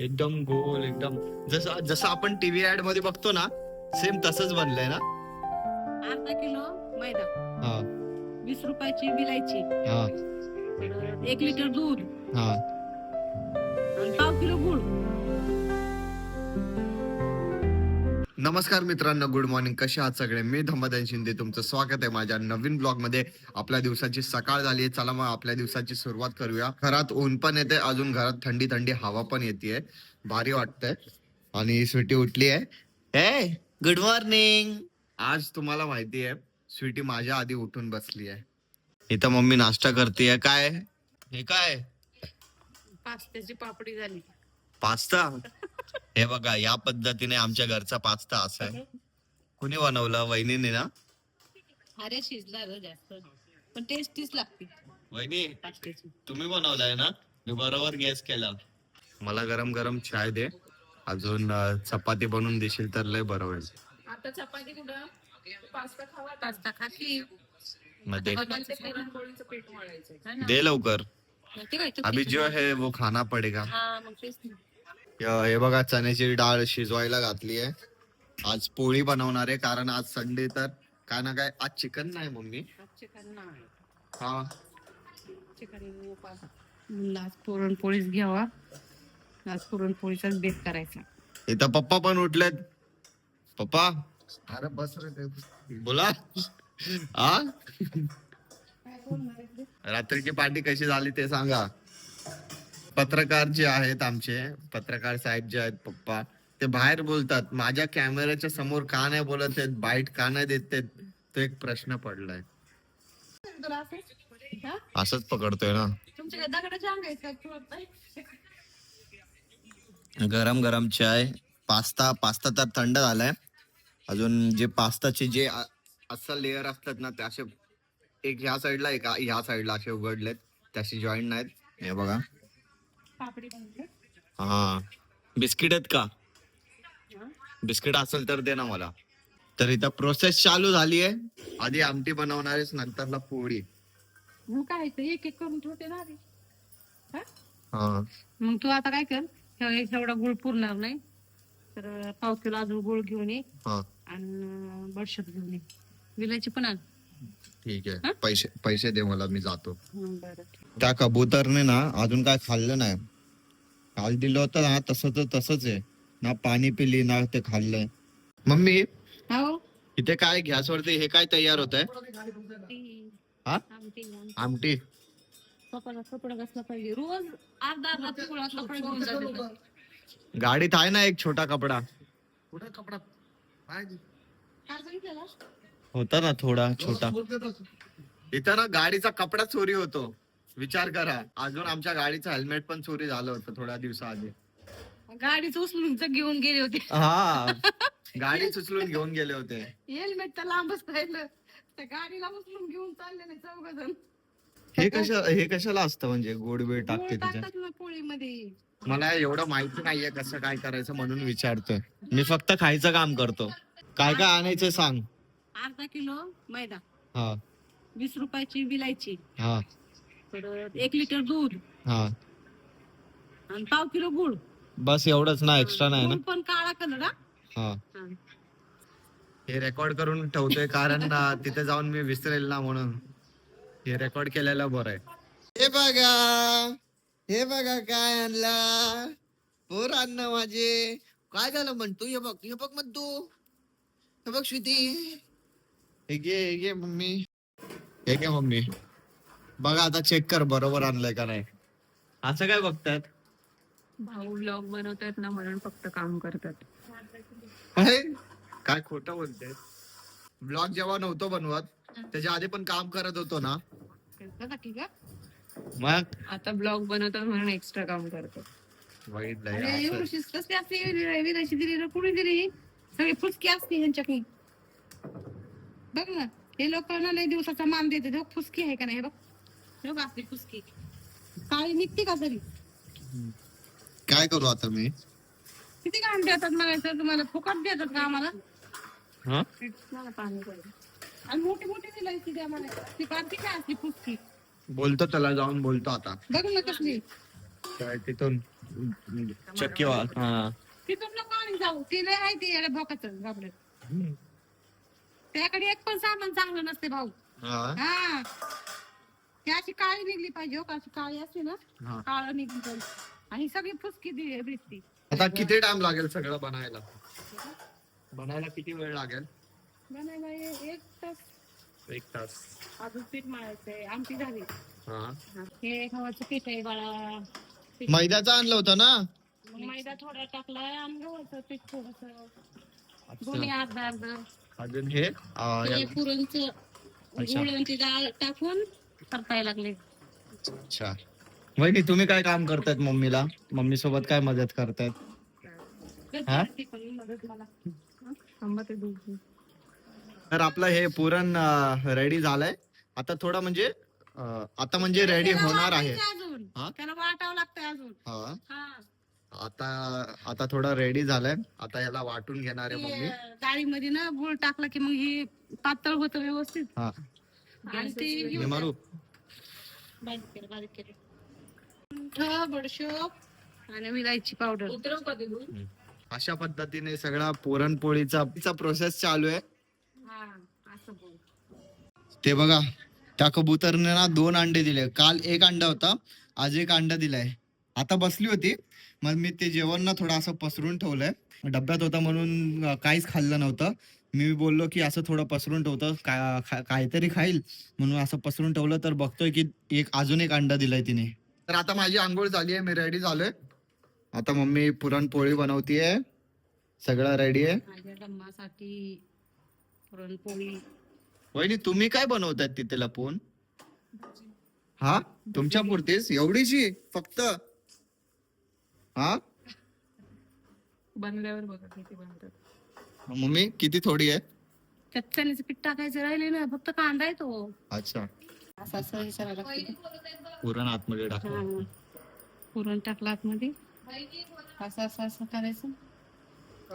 एकदम गोल, एकदम जसं जसं आपण टीव्ही ऍड मध्ये बघतो ना, सेम तसंच बनलंय ना. अर्धा किलो मैदा, हा 20 रुपयाची विलायची, हा 1 लिटर दूध हा. आणि पाव किलो गुळ. नमस्कार मित्रांनो, गुड मॉर्निंग. कसे आहात सगळे? मी धम्मदान शिंदे, तुमचं स्वागत आहे माझ्या नवीन ब्लॉग मध्ये. आपल्या दिवसाची सकाळ झाली आहे, चला मग आपल्या दिवसाची सुरुवात करूया. घरात ऊन पण येते, अजून घरात थंडी थंडी हवा पण येते, भारी वाटतंय. आणि स्वीटी उठली आहे. हे गुड मॉर्निंग. आज तुम्हाला माहिती आहे, स्वीटी माझ्या आधी उठून बसली आहे. इथं मम्मी नाश्ता करते. काय हे? काय पास्त्याची पापडी झाली. पास्ता? हे बघा, या पद्धतीने आमच्या घरचा पास्ता असा आहे. कुणी बनवलं? वहिनीने ना. अरे शिजला रे जास्त, पण टेस्टीच लागते वहिनी, पास्त्याची. तुम्ही बनवलाय ना? मी बरोबर गेस केला. मला गरम गरम चाय दे, अजून चपाती बनवून देशील तर लय बरं होईल. आता चपाती कुठं, पास्ता खावा. पास्ता खाती मध्ये पुरणपोळीचं पीठ मळायचं. दे लवकर. ते काय तू अभी जो है वो खाना पडेगा. हा मग तेच ना. हे बघा, चण्याची डाळ शिजवायला घातली आहे. आज पोळी बनवणार आहे, कारण आज संडे. तर काय ना काय, आज चिकन नाही मम्मी. चिकन नाही, हा चिकन आज पुरणपोळीच घ्यावा. आज पुरणपोळीचाच बेत करायचा. इथं पप्पा पण उठलेत. पप्पा, अरे बस रे, बोला. आ रात्रीची पार्टी कशी झाली ते सांगा. पत्रकार जे आहेत, आमचे पत्रकार साहेब जे आहेत पप्पा, ते बाहेर बोलतात. माझ्या कॅमेऱ्याच्या समोर का नाही बोलत आहेत, बाईट का नाही देत आहेत, तो एक प्रश्न पडलाय. असंच पकडतोय ना. तुमच्या दगडाच्या अंगायचं. गरम गरम चाय. पास्ता तर थंड झालाय. अजून जे पास्ताचे जे असं लेअर असतात ना, ते असे एक ह्या साईडला एक ह्या साईडला असे उघडलेत, त्याशी जॉईंट नाहीत. हे बघा. हा, बिस्किट आहेत का? बिस्किट असेल तर दे ना मला. तर इथं प्रोसेस चालू झाली आहे. आधी आमटी बनवणार आहेस, नंतरला पोळी. मग काय ते एक एक करून ठेवते ना आधी. हा, मग तू आता काय कर, एवढा गुळ पुरणार नाही तर पाव किलो अजून गुळ घेऊन ये हा, आणि बडशेप घेऊन ये. विलायची पण आण. ठीक आहे. पैसे दे मला, मी जातो. बरं. त्या कबूतरने ना अजून काय खाल्लं नाही. काल दिलं होतं ना, तसंच आहे ना. पाणी पिली ना ते खाल्लंय. मम्मी, हो इथे काय गॅस वरती हे काय तयार होत आहे? हा, आमटी. कपडा कसला पाहिजे, रोज अर्धा तुकडा कपडा घेऊन जाते. गाडीत आहे ना एक छोटा कपडा. कुठे कपडा होता ना थोडा छोटा. इथं ना गाडीचा कपडा चोरी होतो, विचार करा. अजून आमच्या गाडीचं हेल्मेट पण चोरी झालं होतं थोड्या दिवसाआधी. गाडीच उचलून घेऊन गेले होते. हा, गाडी उचलून घेऊन गेले होते. हेल्मेट तर लांबच राहिलं, त्या गाडीला उचलून घेऊन चालले नाही चौघजण. हे कशाला असतं, म्हणजे गोड वेळ टाकते तिच्या? टाकतात ना पोळीमध्ये. मला एवढं माहिती नाहीये कसं काय करायचं, म्हणून विचारतोय. मी फक्त खायचं काम करतो. काय काय आणायचं सांग. अर्धा किलो मैदा, हा 20 रुपयाची विलायची, हा 1 लिटर दूध हा. आणि पाव किलो गुळ. बस एवढंच ना, एक्स्ट्रा नाही ना? गुळ पण काळा कलर. हा, हे रेकॉर्ड करून ठेवतोय, कारण तिथे जाऊन मी विसरेल ना, म्हणून हे रेकॉर्ड केलेलं बरं आहे. हे बघा काय आणला पोर अन्न माझे. काय झालं म्हणतो? हे बघ म्हणतो. हे बघ श्रुती, हे घे मम्मी, हे घे मम्मी. बघा आता चेक कर, बरोबर आणलंय का नाही. असं काय बघतात? भाऊ ब्लॉग बनवतात ना, म्हणून फक्त काम करतात. काय खोटं बोलते. ब्लॉग जेव्हा नव्हतो बनवत, त्याच्या आधी पण काम करत होतो ना. मग आता ब्लॉग बनवतात म्हणून एक्स्ट्रा काम करतात. विलायची दिली, कुणी दिली? सगळी फुसकी असते ह्यांच्याकडे. बघ ना, हे लोक ना लय दिवसाचा मान देते. फुसकी आहे का नाही, हे बघ असली फुसकी काळी निघते का तरी. काय करू आता मी? किती काम देतात म्हणायचं तुम्हाला, फुकट देतात का आम्हाला? मला पाणी पाहिजे. आणि मोठी मोठी विलायची द्या मला. ती काढती काय असली फुसकी. बोलतो, त्याला जाऊन बोलतो आता. बघ ना कसली. काय तिथून चक्की हा तिथून नको आणि जाऊ ते लय आहे ते भोकाच घाबरत त्याकडे एक पण सामान चांगलं नसते भाऊ. हा ती अशी काळी निघली पाहिजे हो का, अशी काळी असते ना काळ निघली पाहिजे आणि सगळी फुसकी दिसती. आता किती टाइम लागेल सगळं बनायला? बनायला किती वेळ लागेल? बनायला 1 तास. 1 तास. अजून पीठ मळायचंय, आमटी झाली. हा हे गव्हाचं पीठ आहे बाळा. मैद्याचं आणलं होतं ना? मग मैदा थोडा टाकलाय आणि गव्हाचं पीठ थोडस दोन्ही अर्धा अर्धा. अजून हे पुरणचं गुळांची डाळ टाकून करताय लागले. अच्छा वहिनी तुम्ही काय काम करतायत? मम्मी सोबत काय मदत करतायत? तर आपलं हे पुरण रेडी झालंय. आता थोडं म्हणजे आता म्हणजे रेडी होणार आहे. अजून त्याला वाटावं लागतंय अजून. आता थोडा रेडी झालाय. आता याला वाटून घेणार आहे मम्मी. डाळीमध्ये ना गुळ टाकला की मग हे पातळ होतं व्यवस्थित. आणि ते मारू बारीक केले बडशोप आणि विलायची पावडर. अशा पद्धतीने सगळा पुरणपोळीचा प्रोसेस चालू आहे. ते बघा त्या कबुतरने ना 2 अंडे दिले. काल 1 अंडा होता, आज 1 अंडा दिलाय. आता बसली होती, मग मी ते जेवण ना थोडं असं पसरून ठेवलंय. डब्यात होता म्हणून काहीच खाल्लं नव्हतं. मी बोललो की असं थोडं पसरून ठेवतं काहीतरी खाईल म्हणून असं पसरून ठेवलं. तर बघतोय की अजून 1 अंडा दिलाय तिने. तर आता माझी आंघोळ झाली आहे, मी रेडी झालोय. आता मम्मी पुरणपोळी बनवतीये. सगळं रेडी आहे माझ्या डम्मासाठी पुरणपोळी. वहिनी तुम्ही काय बनवताय तिथे लपून? हा तुमच्या पुरतीच एवढीशी फक्त? हा बनल्यावर बघा किती बनतात. मम्मी किती थोडी आहे? चण्याचं पीठ टाकायचं राहिले ना, फक्त कांदा आहे तो. अच्छा असं असं हे सगळं लागतं. पुरण आतमध्ये टाकलं. पुरण टाकलं आतमध्ये असं असं असं करायचं.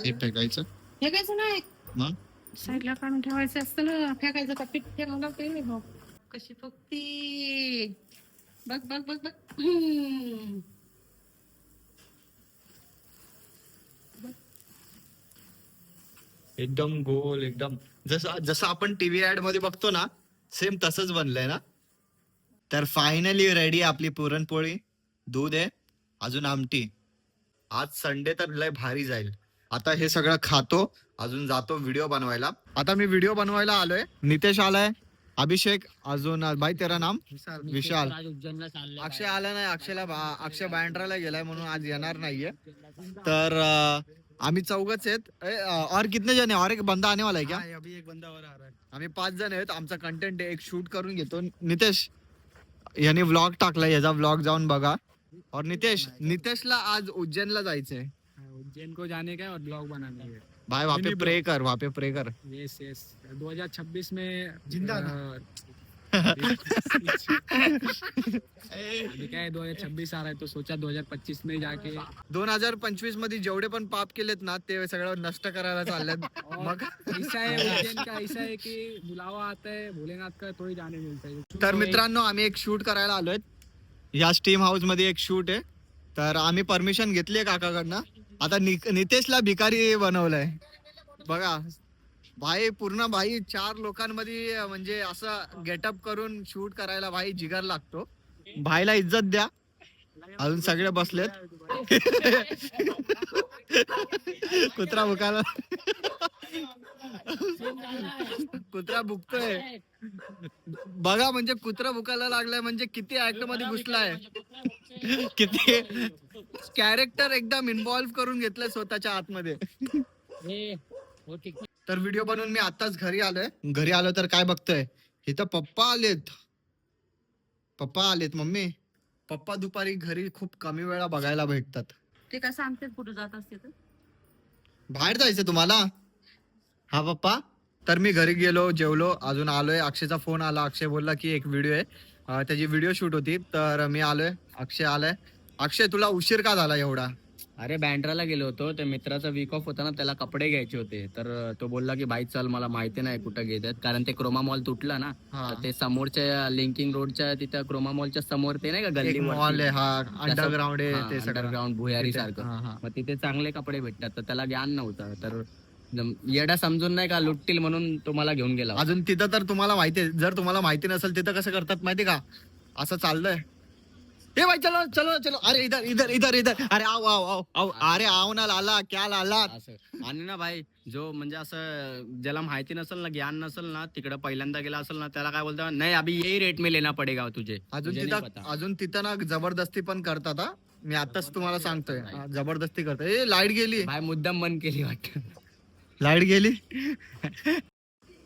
हे फेकायचं? फेकायचं नाही, मग साईडला काढून ठेवायचं असतं ना. फेकायचं का पीठ फेकावं लागतं भाऊ. कशी फक्ती बघ बघ बघ बघ. एकदम गोल, एकदम जसं आपण टीव्ही ऍड मध्ये बघतो ना, सेम तसंच बनलंय ना. तर फायनली रेडी आपली पुरणपोळी. दूध आहे, अजून आमटी. आज संडे तर लय भारी जाईल. आता हे सगळं खातो, अजून जातो व्हिडिओ बनवायला. आता मी व्हिडिओ बनवायला आलोय. नितेश आलाय, अभिषेक, अजून भाई तेरा नाम विशाल. अक्षय आला नाही. अक्षय बँड्राला गेलाय म्हणून आज येणार नाहीये. तर आम्ही 4घच आहेत. और कितने जण आहे? और एक बंदा आने वाला है क्या? अभी एक बंदा और आ रहा है. आम्ही 5 जण आहेत. आमचा कंटेंट एक शूट करून घेतो. नितेश याने व्लॉग टाकलाय, याचा व्लॉग जाऊन बघा. और नितेशला आज उज्जैनला जायचंय. उज्जैन को जाने का है और ब्लॉग बनाने है. भाई वहाँ पे प्रे कर. यस 2026 में जिंदा अभी क्या है 2026 आ रहा है तो सोचा 2025 में जाके 2025 मध्ये जेवढे पण पाप केलेत ना ते सगळं नष्ट करायला चाललेत. मग ऐसा है उज्जैन का, ऐसा है कि बुलावा आता है भोलेनाथ का तो ही जाने मिलता है. तर मित्रांनो आम्ही एक शूट करायला आलोय. या स्टीम हाऊस मध्ये एक शूट आहे. तर आम्ही परमिशन घेतली काकाकडनं. आता नितेशला भिकारी बनवलंय बघा. भाई पूर्ण 4 लोकांमध्ये म्हणजे असं गेटअप करून शूट करायला भाई जिगर लागतो. भाईला इज्जत द्या. अजून सगळे बसलेत. कुत्रा भुकायला कुत्रा भुकतोय बघा. म्हणजे कुत्रा भुकायला लागलाय म्हणजे किती ऍक्ट मध्ये घुसलाय. किती कॅरेक्टर एकदम इन्व्हॉल्व करून घेतलंय स्वतःच्या आतमध्ये. तर व्हिडिओ बनवून मी आताच घरी आलो तर काय बघतोय इथं पप्पा आलेत. मम्मी पप्पा दुपारी घरी खूप कमी वेळा बघायला भेटतात. ते काय सांगते कुठं जात असते तर बाहेर जायचं तुम्हाला? हा पप्पा. तर मी घरी गेलो, जेवलो, अजून आलोय. अक्षयचा फोन आला. अक्षय बोलला की एक व्हिडिओ आहे, त्याची व्हिडिओ शूट होती. तर मी आलोय, अक्षय आलाय. अक्षय तुला उशीर का झाला एवढा? अरे बँड्राला गेलो होतो, ते मित्राचा वीक ऑफ होता ना, त्याला कपडे घ्यायचे होते. तर तो बोलला की बाई चल, मला माहिती नाही कुठं घेतात, कारण ते क्रोमा मॉल तुटला ना. हा. तर ते समोरच्या लिंकिंग रोडच्या तिथं क्रोमा मॉलच्या समोर ते नाही का एक गल्ली मॉल आहे हा, अंडरग्राऊंड आहे ते सगळं. अंडरग्राऊंड भुयारी तिथे- सारखं. हा, हा. मग तिथे चांगले कपडे भेटतात, तर त्याला ज्ञान नव्हतं. तर येडा समजून नाही का लुटतील म्हणून तो मला घेऊन गेला होता. अजून तिथं तर तुम्हाला माहिती आहे, जर तुम्हाला माहिती नसेल तिथं कसं करतात माहिती का, असं चाललंय, ए भाई चलो चलो चलो, अरे इधर इधर इधर इधर, अरे आओ आओ आओ आओ, अरे आओ ना लाला, क्या लाला. असं. आणि ना भाई, जो म्हणजे असं ज्याला माहिती नसेल ना, ज्ञान नसेल ना, तिकडे पहिल्यांदा गेला असेल ना, त्याला काय बोलतात, नाही अभी यही रेट में लेना पडेगा तुझे. अजून तुझे नाही पता. अजून तिथं ना जबरदस्ती पण करतात हा. मी आताच तुम्हाला सांगतोय, हा, जबरदस्ती करतात. ए लाईट गेली, भाई मुद्दाम मन केली वाटत. लाईट गेली.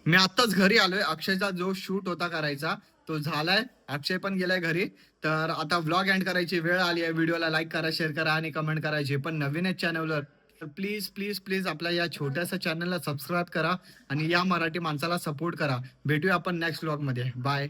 मी आताच घरी आलोय. अक्षयचा जो शूट होता करायचा तो झालाय. अक्षय पण गेलाय घरी. तर आता व्लॉग एंड करायची वेळ आली आहे. व्हिडिओला लाईक करा, शेअर करा आणि कमेंट करा. जे पण नवीन आहेत चॅनलवर, तर प्लीज प्लीज प्लीज आपल्या या छोट्याशा चॅनलला सबस्क्राईब करा आणि या मराठी माणसाला सपोर्ट करा. भेटूया आपण नेक्स्ट व्लॉग मध्ये. बाय.